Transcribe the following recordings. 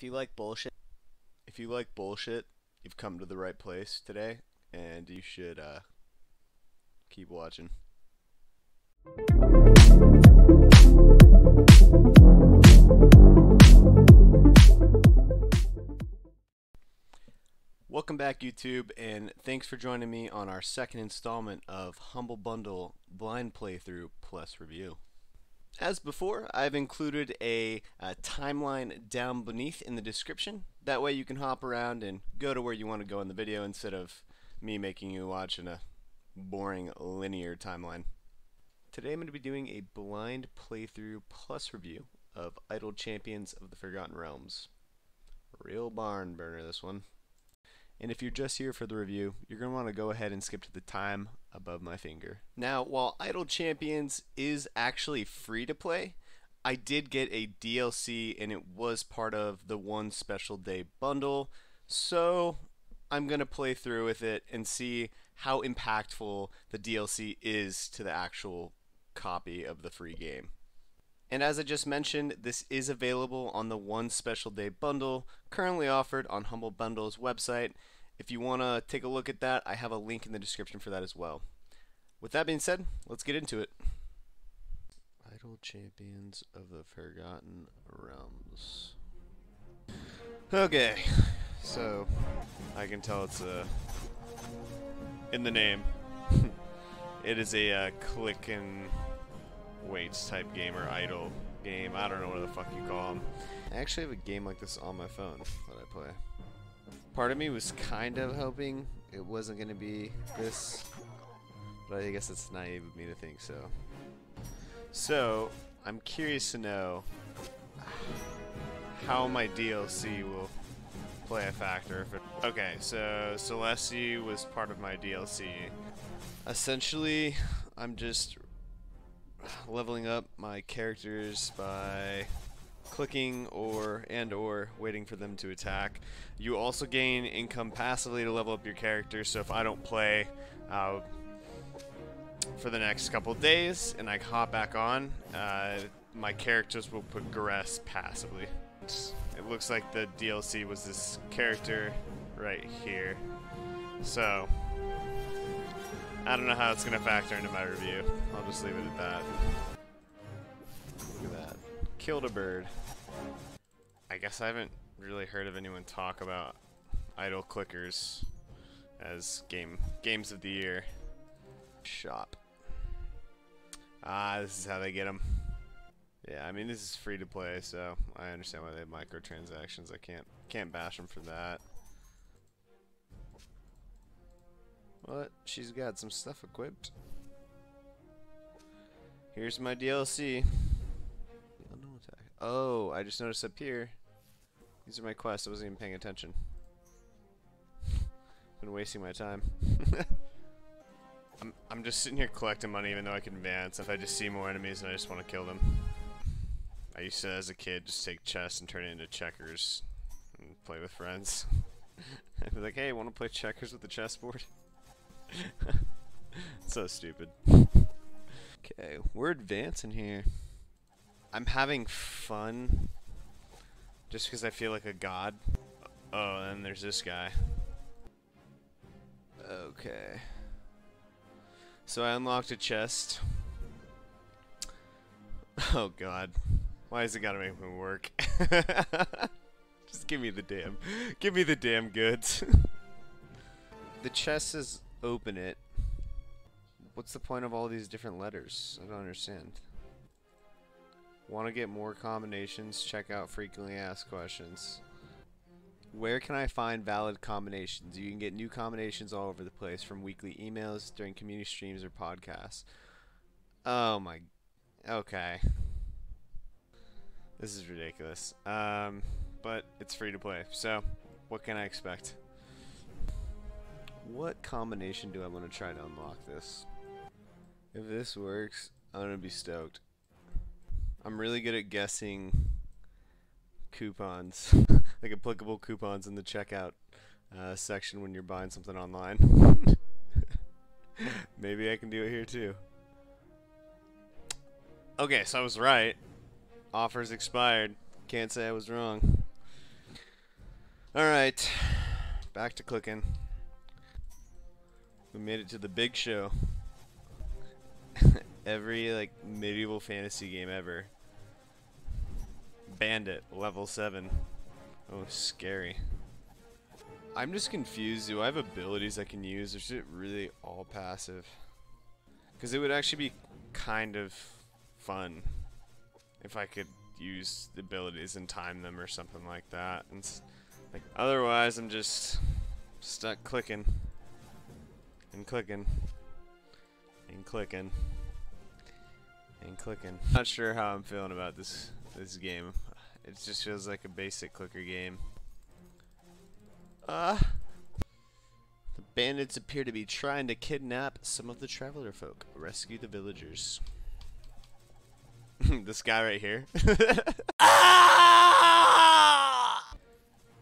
you like bullshit, you've come to the right place today, and you should keep watching. Welcome back, YouTube, and thanks for joining me on our second installment of Humble Bundle Blind Playthrough Plus Review. As before, I've included a timeline down beneath in the description. That way you can hop around and go to where you want to go in the video instead of me making you watch in a boring linear timeline. Today I'm going to be doing a blind playthrough plus review of Untitled Champions of the Forgotten Realms. Real barn burner, this one. And if you're just here for the review, you're going to want to go ahead and skip to the time above my finger. Now, while Untitled Champions is actually free to play, I did get a DLC and it was part of the one special day bundle, so I'm going to play through with it and see how impactful the DLC is to the actual copy of the free game. And as I just mentioned, this is available on the one special day bundle currently offered on Humble Bundle's website. If you want to take a look at that, I have a link in the description for that as well. With that being said, let's get into it. Untitled Champions of the Forgotten Realms. Okay, so I can tell it's in the name. It is a click and waits type game or idle game. I don't know what the fuck you call them. I actually have a game like this on my phone that I play. Part of me was kind of hoping it wasn't going to be this, but I guess it's naive of me to think so. So, I'm curious to know how my DLC will play a factor. Okay, so Celestia was part of my DLC. Essentially, I'm just leveling up my characters by clicking or waiting for them to attack. You also gain income passively to level up your character, so if I don't play for the next couple days and I hop back on, my characters will progress passively. It looks like the DLC was this character right here, so I don't know how it's going to factor into my review. I'll just leave it at that. Look at that. Killed a bird. I guess I haven't really heard of anyone talk about idle clickers as games of the year. Shop. Ah, this is how they get them. Yeah, I mean, this is free to play, so I understand why they have microtransactions. I can't bash them for that. What? She's got some stuff equipped. Here's my DLC. Oh, I just noticed up here. These are my quests. I wasn't even paying attention. Been wasting my time. I'm just sitting here collecting money even though I can advance. If I just see more enemies and I just want to kill them. I used to, as a kid, just take chess and turn it into checkers and play with friends. I'd be like, hey, want to play checkers with the chessboard? So stupid. Okay, we're advancing here. I'm having fun just because I feel like a god. Oh, and there's this guy. Okay. So I unlocked a chest. Oh god. Why has it gotta make me work? Just give me the damn goods. The chest says open it. What's the point of all these different letters? I don't understand. Want to get more combinations? Check out frequently asked questions. Where can I find valid combinations? You can get new combinations all over the place, from weekly emails, during community streams, or podcasts. Oh my... Okay. This is ridiculous. But it's free to play, so what can I expect? What combination do I want to try to unlock this? If this works, I'm gonna be stoked. I'm really good at guessing coupons, like applicable coupons in the checkout section when you're buying something online. Maybe I can do it here too. Okay, so I was right. Offers expired. Can't say I was wrong. Alright, back to clicking. We made it to the big show. Every like medieval fantasy game ever. Bandit, level 7. Oh, scary. I'm just confused. Do I have abilities I can use, or is it really all passive? Because it would actually be kind of fun if I could use the abilities and time them or something like that. And like otherwise, I'm just stuck clicking and clicking and clicking and clicking. Not sure how I'm feeling about this game. It just feels like a basic clicker game. The bandits appear to be trying to kidnap some of the traveler folk. Rescue the villagers. This guy right here.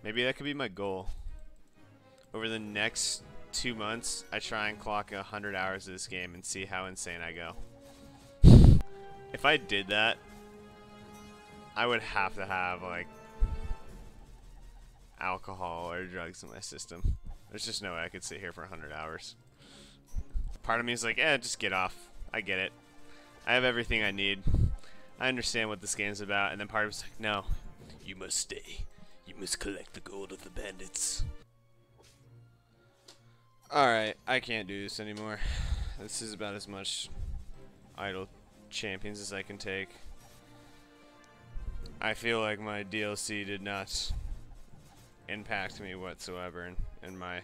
Maybe that could be my goal. Over the next 2 months, I try and clock 100 hours of this game and see how insane I go. If I did that, I would have to have like alcohol or drugs in my system. There's just no way I could sit here for 100 hours. Part of me is like, just get off. I get it. I have everything I need. I understand what this game's about. And then part of me's like, no, you must stay. You must collect the gold of the bandits. Alright, I can't do this anymore. This is about as much idle champions as I can take. I feel like my DLC did not impact me whatsoever in my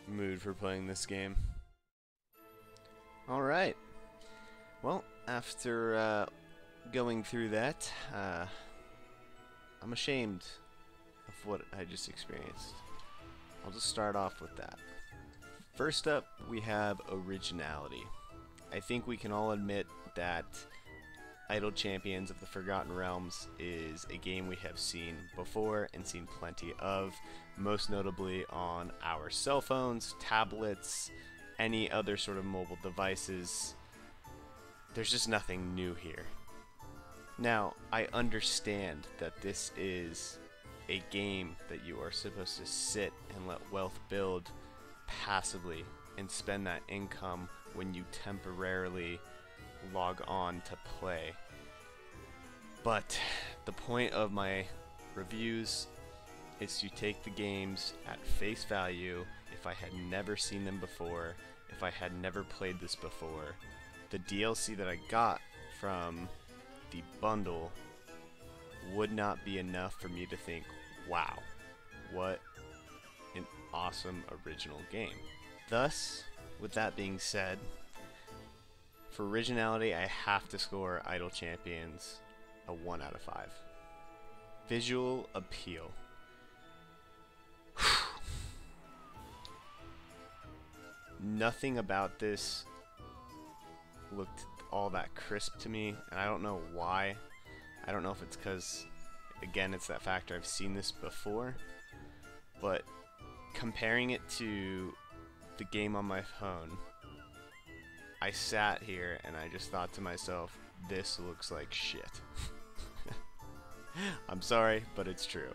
mood for playing this game. Alright. Well, after going through that, I'm ashamed of what I just experienced. I'll just start off with that. First up, we have originality. I think we can all admit that Idle Champions of the Forgotten Realms is a game we have seen before and seen plenty of, most notably on our cell phones, tablets, any other sort of mobile devices. There's just nothing new here. Now, I understand that this is a game that you are supposed to sit and let wealth build passively and spend that income when you temporarily log on to play. But the point of my reviews is to take the games at face value. If I had never seen them before, if I had never played this before, the DLC that I got from the bundle would not be enough for me to think, wow, what an awesome original game. Thus, with that being said, for originality, I have to score Idle Champions a 1 out of 5. Visual appeal. Nothing about this looked all that crisp to me, and I don't know why. I don't know if it's because, again, it's that factor I've seen this before, but comparing it to the game on my phone, I sat here and I just thought to myself, this looks like shit. I'm sorry, but it's true.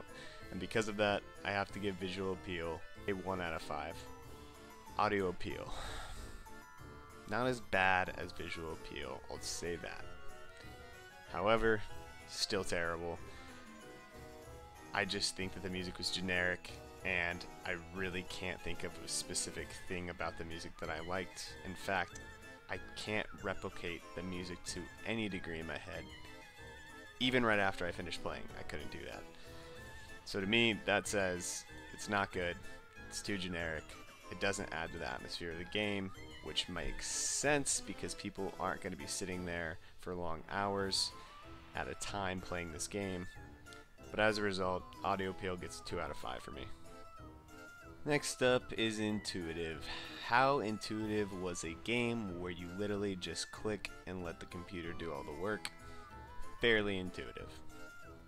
And because of that, I have to give visual appeal a 1 out of 5. Audio appeal. Not as bad as visual appeal, I'll say that. However, still terrible. I just think that the music was generic, and I really can't think of a specific thing about the music that I liked. In fact, I can't replicate the music to any degree in my head. Even right after I finished playing, I couldn't do that. So to me, that says it's not good, it's too generic, it doesn't add to the atmosphere of the game, which makes sense because people aren't going to be sitting there for long hours at a time playing this game. But as a result, audio appeal gets a 2 out of 5 for me. Next up is intuitive. How intuitive was a game where you literally just click and let the computer do all the work? Fairly intuitive.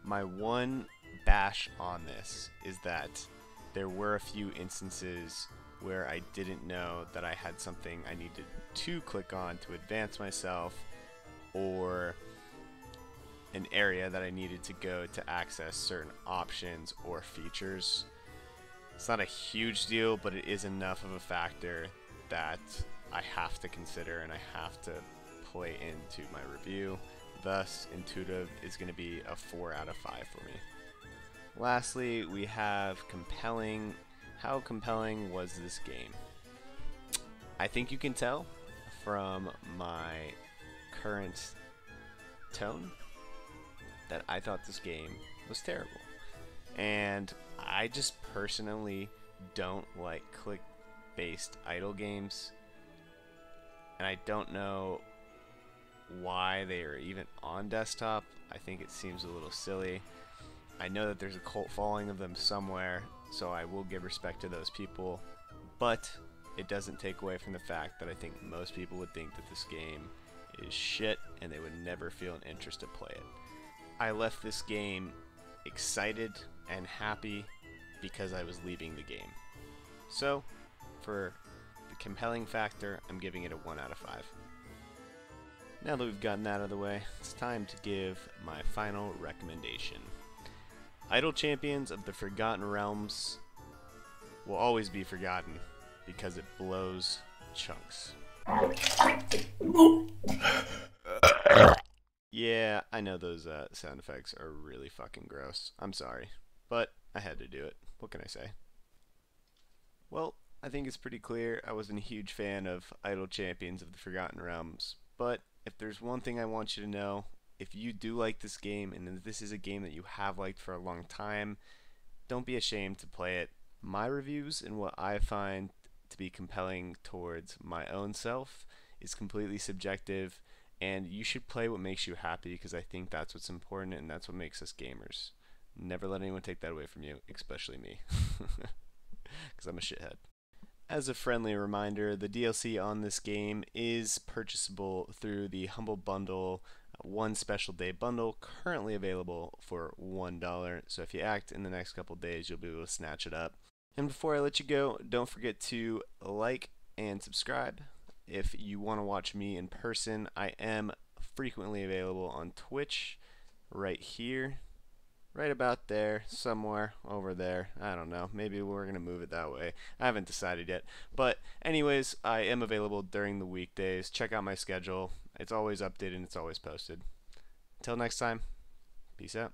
My one bash on this is that there were a few instances where I didn't know that I had something I needed to click on to advance myself, or an area that I needed to go to access certain options or features. It's not a huge deal, but it is enough of a factor that I have to consider and I have to play into my review. Thus, Intuitive is going to be a 4 out of 5 for me. Lastly, we have compelling. How compelling was this game? I think you can tell from my current tone that I thought this game was terrible. And I just personally don't like click-based idle games. And I don't know why they are even on desktop. I think it seems a little silly. I know that there's a cult following of them somewhere, so I will give respect to those people, but it doesn't take away from the fact that I think most people would think that this game is shit and they would never feel an interest to play it. I left this game excited and happy because I was leaving the game. So, for the compelling factor, I'm giving it a 1 out of 5. Now that we've gotten that out of the way, it's time to give my final recommendation. Idle Champions of the Forgotten Realms will always be forgotten because it blows chunks. Yeah, I know those sound effects are really fucking gross. I'm sorry, but I had to do it. What can I say? Well, I think it's pretty clear I wasn't a huge fan of Idle Champions of the Forgotten Realms, but if there's one thing I want you to know, if you do like this game, and this is a game that you have liked for a long time, don't be ashamed to play it. My reviews and what I find to be compelling towards my own self is completely subjective, and you should play what makes you happy, because I think that's what's important and that's what makes us gamers. Never let anyone take that away from you, especially me, because I'm a shithead. As a friendly reminder, the DLC on this game is purchasable through the Humble Bundle One Special Day bundle, currently available for $1. So if you act in the next couple days, you'll be able to snatch it up. And before I let you go, don't forget to like and subscribe. If you want to watch me in person, I am frequently available on Twitch, right here. Right about there, somewhere over there. I don't know. Maybe we're going to move it that way. I haven't decided yet. But anyways, I am available during the weekdays. Check out my schedule. It's always updated and it's always posted. Until next time, peace out.